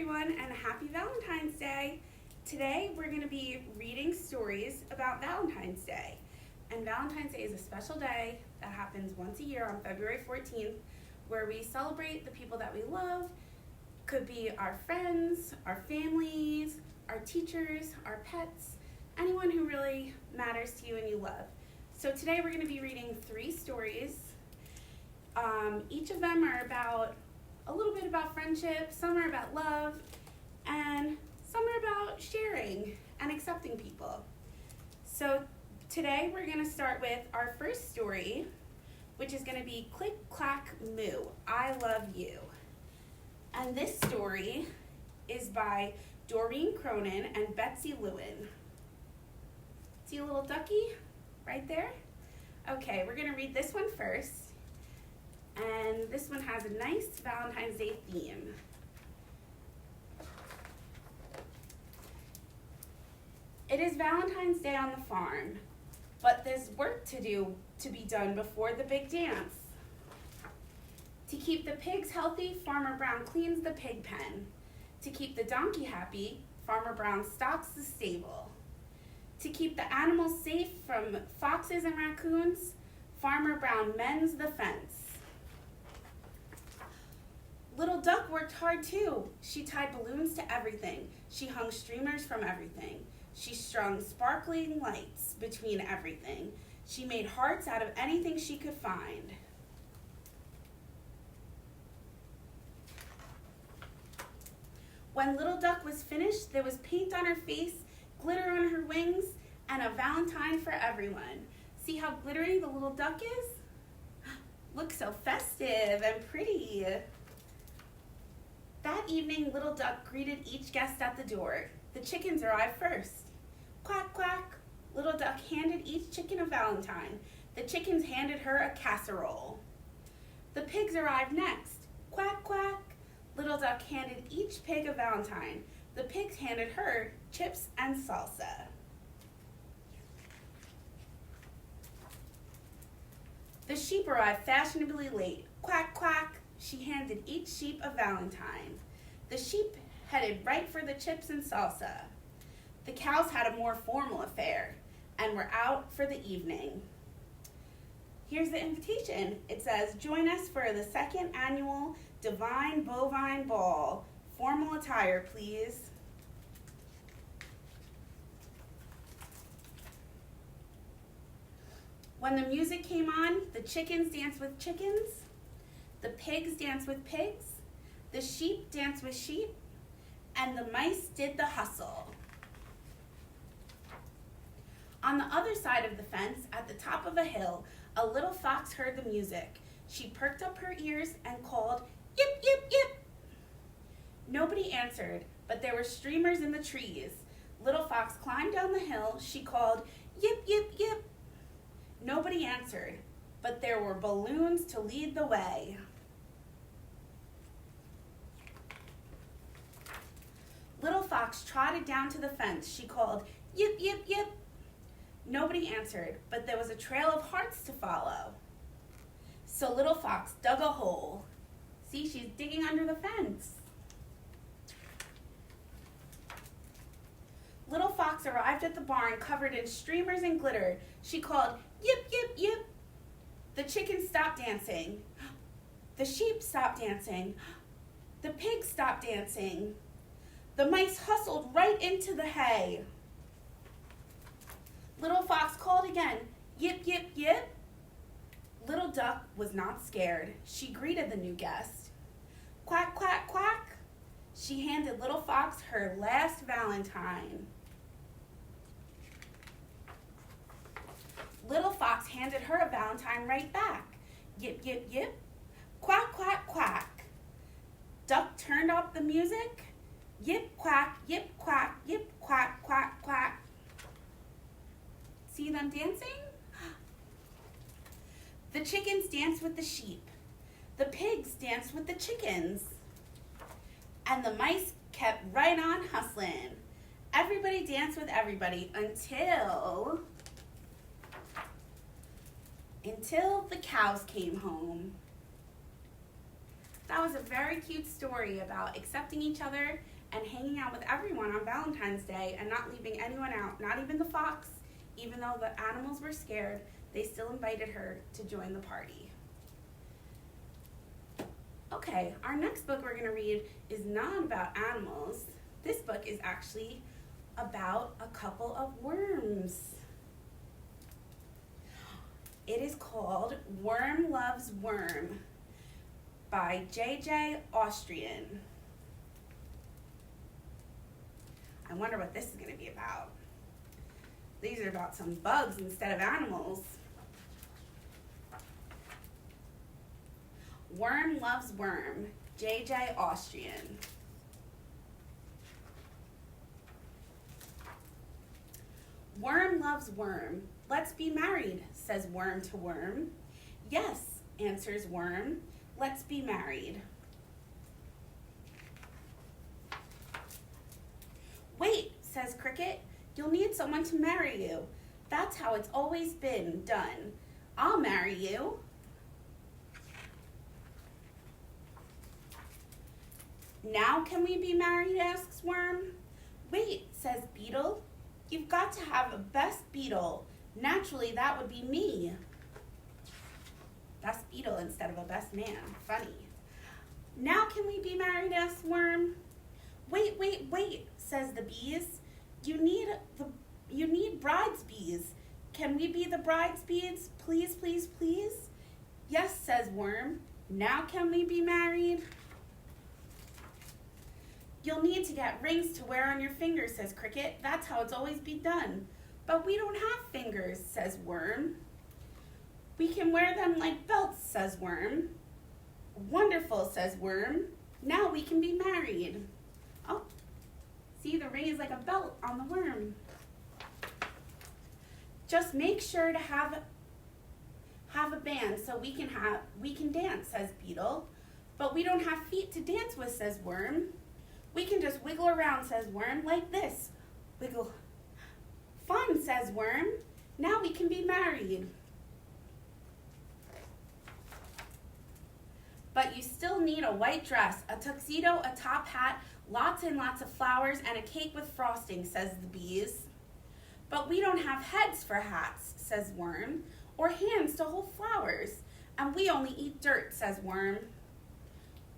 everyone, and happy Valentine's Day. Today we're going to be reading stories about Valentine's Day. And Valentine's Day is a special day that happens once a year on February 14th where we celebrate the people that we love. Could be our friends, our families, our teachers, our pets, anyone who really matters to you and you love. So today we're going to be reading 3 stories. Each of them are about a little bit about friendship, some are about love, and some are about sharing and accepting people. So today we're going to start with our first story, which is going to be Click, Clack, Moo, I Love You. And this story is by Doreen Cronin and Betsy Lewin. See a little ducky right there? Okay, we're going to read this one first. And this one has a nice Valentine's Day theme. It is Valentine's Day on the farm, but there's work to be done before the big dance. To keep the pigs healthy, Farmer Brown cleans the pig pen. To keep the donkey happy, Farmer Brown stocks the stable. To keep the animals safe from foxes and raccoons, Farmer Brown mends the fence. Little Duck worked hard too. She tied balloons to everything. She hung streamers from everything. She strung sparkling lights between everything. She made hearts out of anything she could find. When Little Duck was finished, there was paint on her face, glitter on her wings, and a Valentine for everyone. See how glittery the little duck is? Looks so festive and pretty. That evening, Little Duck greeted each guest at the door. The chickens arrived first. Quack, quack. Little Duck handed each chicken a Valentine. The chickens handed her a casserole. The pigs arrived next. Quack, quack. Little Duck handed each pig a Valentine. The pigs handed her chips and salsa. The sheep arrived fashionably late. Quack, quack. She handed each sheep a Valentine. The sheep headed right for the chips and salsa. The cows had a more formal affair and were out for the evening. Here's the invitation. It says, join us for the 2nd annual Divine Bovine Ball. Formal attire, please. When the music came on, the chickens danced with chickens. The pigs danced with pigs, the sheep danced with sheep, and the mice did the hustle. On the other side of the fence, at the top of a hill, a little fox heard the music. She perked up her ears and called, yip, yip, yip. Nobody answered, but there were streamers in the trees. Little fox climbed down the hill. She called, yip, yip, yip. Nobody answered, but there were balloons to lead the way. Little Fox trotted down to the fence. She called, yip, yip, yip. Nobody answered, but there was a trail of hearts to follow. So Little Fox dug a hole. See, she's digging under the fence. Little Fox arrived at the barn covered in streamers and glitter. She called, yip, yip, yip. The chickens stopped dancing. The sheep stopped dancing. The pigs stopped dancing. The mice hustled right into the hay. Little Fox called again, yip, yip, yip. Little Duck was not scared. She greeted the new guest. Quack, quack, quack. She handed Little Fox her last Valentine. Little Fox handed her a Valentine right back. Yip, yip, yip. Quack, quack, quack. Duck turned up the music. Yip, quack, yip, quack, yip, quack, quack, quack. See them dancing? The chickens danced with the sheep. The pigs danced with the chickens. And the mice kept right on hustling. Everybody danced with everybody until the cows came home. That was a very cute story about accepting each other and hanging out with everyone on Valentine's Day and not leaving anyone out, not even the fox. Even though the animals were scared, they still invited her to join the party. Okay, our next book we're going to read is not about animals. This book is actually about a couple of worms. It is called Worm Loves Worm by J.J. Austrian. I wonder what this is going to be about. These are about some bugs instead of animals. Worm Loves Worm, J.J. Austrian. Worm loves worm. Let's be married, says worm to worm. Yes, answers worm. Let's be married. Wait, says cricket. You'll need someone to marry you. That's how it's always been done. I'll marry you. Now can we be married, asks worm. Wait, says beetle. You've got to have a best beetle. Naturally, that would be me. Best beetle instead of a best man. Funny. Now can we be married, asks worm. Wait, says the bees. You need bride's bees. Can we be the bride's bees? Please, please, please. Yes, says worm. Now can we be married? You'll need to get rings to wear on your fingers, says cricket. That's how it's always been done. But we don't have fingers, says worm. We can wear them like belts, says worm. Wonderful, says worm. Now we can be married. Oh, see, the ring is like a belt on the worm. Just make sure to have a band so we can dance, says beetle. But we don't have feet to dance with, says worm. We can just wiggle around, says worm, like this. Wiggle. Fun, says worm. Now we can be married. But you still need a white dress, a tuxedo, a top hat, lots and lots of flowers, and a cake with frosting, says the bees. But we don't have heads for hats, says worm, or hands to hold flowers, and we only eat dirt, says worm.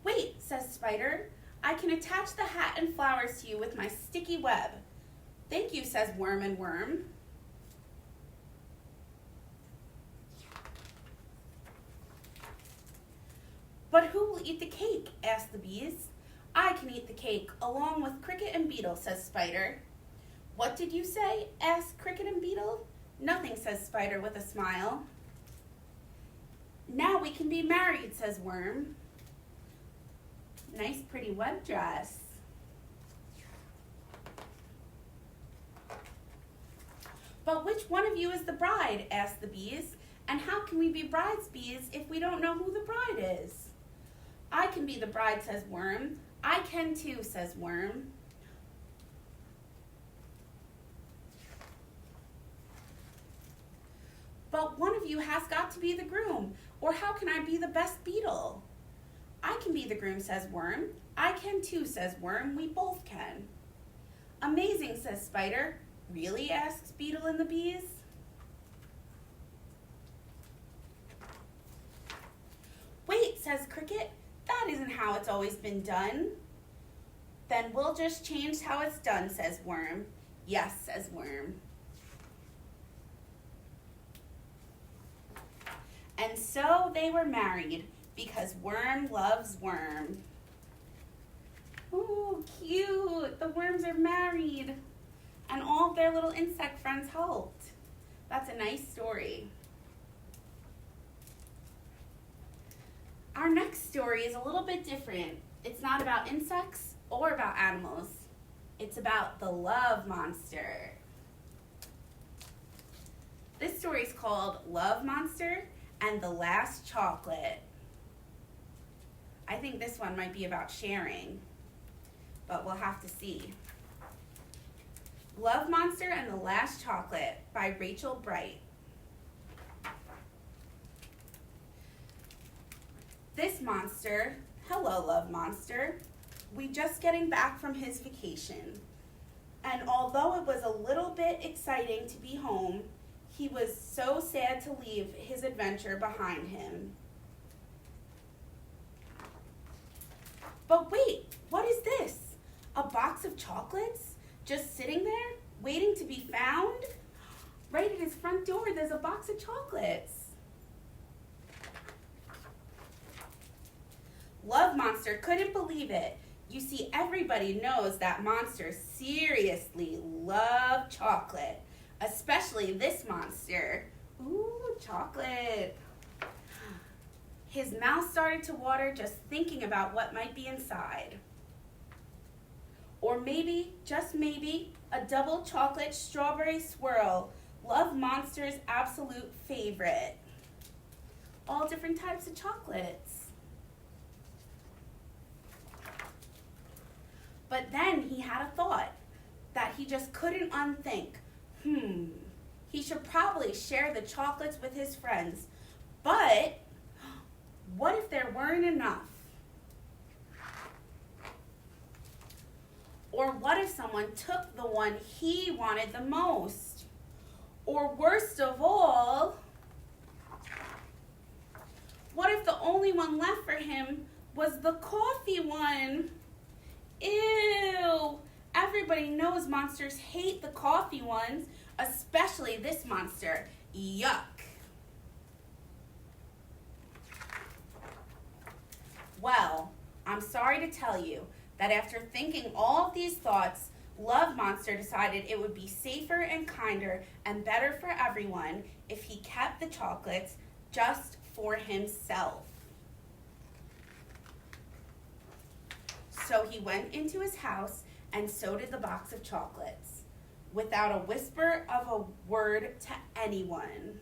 Wait, says spider. I can attach the hat and flowers to you with my sticky web. Thank you, says worm and worm. But who will eat the cake, asked the bees. I can eat the cake, along with cricket and beetle, says spider. What did you say, asked cricket and beetle. Nothing, says spider with a smile. Now we can be married, says worm. Nice, pretty web dress. But which one of you is the bride, asked the bees, and how can we be bride's bees if we don't know who the bride is? I can be the bride, says worm. I can too, says worm. But one of you has got to be the groom, or how can I be the best beetle? I can be the groom, says worm. I can too, says worm. We both can. Amazing, says spider. Really, asks beetle and the bees. Wait, says cricket. That isn't how it's always been done. Then we'll just change how it's done, says worm. Yes, says worm. And so they were married, because worm loves worm. Ooh, cute. The worms are married. And all of their little insect friends helped. That's a nice story. Our next story is a little bit different. It's not about insects or about animals. It's about the love monster. This story is called Love Monster and the Last Chocolate. I think this one might be about sharing, but we'll have to see. Love Monster and the Last Chocolate by Rachel Bright. This monster, hello love monster, we just getting back from his vacation. And although it was a little bit exciting to be home, he was so sad to leave his adventure behind him. But wait, what is this? A box of chocolates? Just sitting there, waiting to be found? Right at his front door, there's a box of chocolates. Love Monster couldn't believe it. You see, everybody knows that monsters seriously love chocolate, especially this monster. Ooh, chocolate. His mouth started to water just thinking about what might be inside. Or maybe, just maybe, a double chocolate strawberry swirl, Love Monster's absolute favorite. All different types of chocolates. But then he had a thought that he just couldn't unthink. He should probably share the chocolates with his friends. But what if there weren't enough? Or what if someone took the one he wanted the most? Or worst of all, what if the only one left for him was the coffee one? Ew! Everybody knows monsters hate the coffee ones, especially this monster. Yuck! Well, I'm sorry to tell you that after thinking all of these thoughts, Love Monster decided it would be safer and kinder and better for everyone if he kept the chocolates just for himself. So he went into his house and so did the box of chocolates, without a whisper of a word to anyone.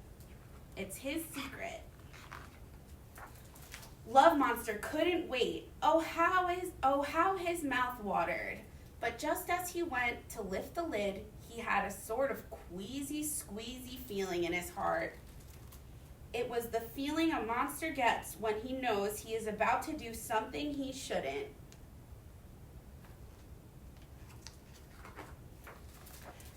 It's his secret. Love Monster couldn't wait. Oh, how his mouth watered. But just as he went to lift the lid, he had a sort of queasy, squeezy feeling in his heart. It was the feeling a monster gets when he knows he is about to do something he shouldn't.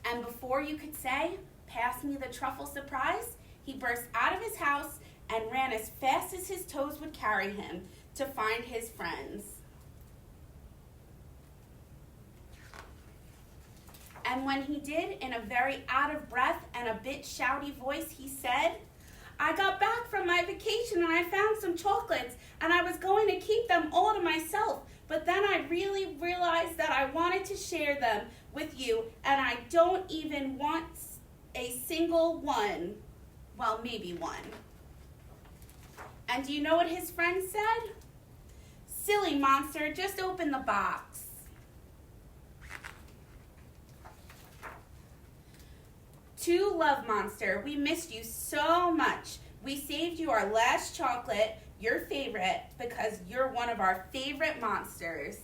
And before you could say, "Pass me the truffle surprise," he burst out of his house and ran as fast as his toes would carry him to find his friends. And when he did, in a very out of breath and a bit shouty voice, he said, "I got back from my vacation and I found some chocolates and I was going to keep them all to myself, but then I really realized that I wanted to share them with you and I don't even want a single one." Well, maybe one. And do you know what his friend said? "Silly monster, just open the box." To Love Monster, we missed you so much. We saved you our last chocolate, your favorite, because you're one of our favorite monsters.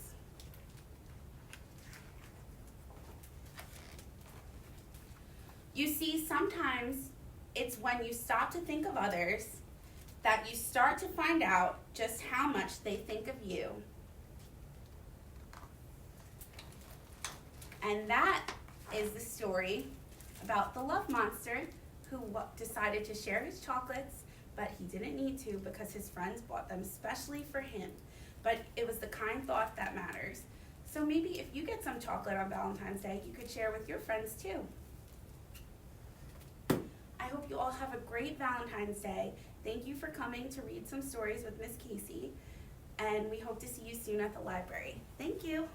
You see, sometimes it's when you stop to think of others that you start to find out just how much they think of you. And that is the story about the Love Monster who decided to share his chocolates, but he didn't need to because his friends bought them specially for him. But it was the kind thought that matters. So maybe if you get some chocolate on Valentine's Day, you could share with your friends too. I hope you all have a great Valentine's Day. Thank you for coming to read some stories with Miss Casey, and we hope to see you soon at the library. Thank you.